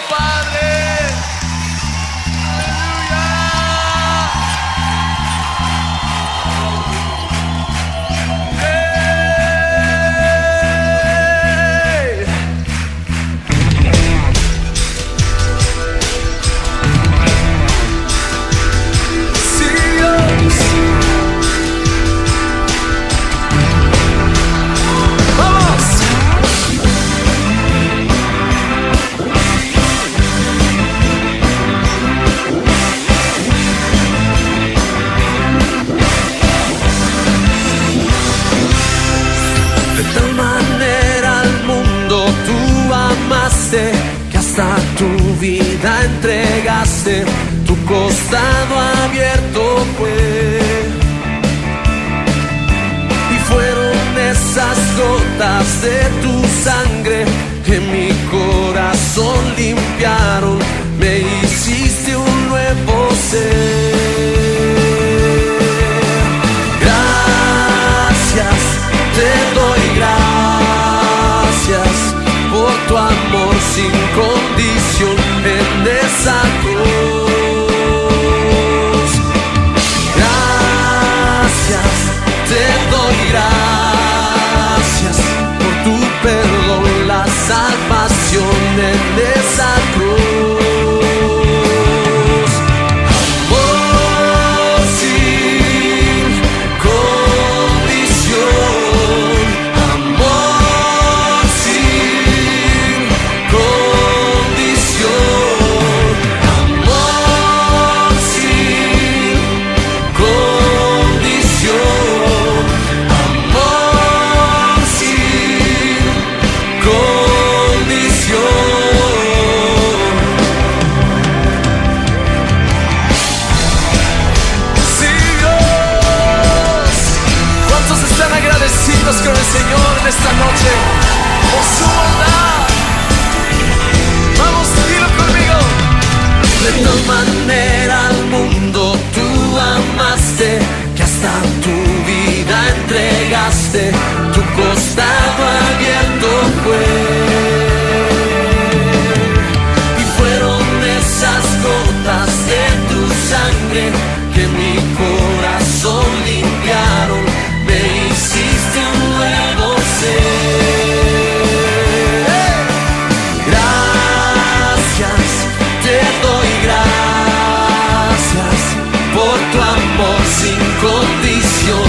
Padre. Que hasta tu vida entregaste, tu costado abierto fue. Y fueron esas gotas de tu sangre que mi corazón limpiaron, me hiciste un nuevo ser. Gracias, te doy gracias por tu amor sin condición en esa cruz. Gracias, te doy gracias por tu perdón, la salvación en esa cruz. Amor sin condición, amor sin condición, amor sin condición, amor sin condición. Sí, Dios, ¿cuántos están agradecidos con el Señor en esta noche por su bondad? Vamos, dilo conmigo. De tal manera al mundo tú amaste, que hasta tu vida entregaste, tu costado abierto fue. Y fueron esas gotas de tu sangre que mi corazón limpiaron, me hiciste un nuevo ser. Gracias, te doy gracias por tu amor sin condición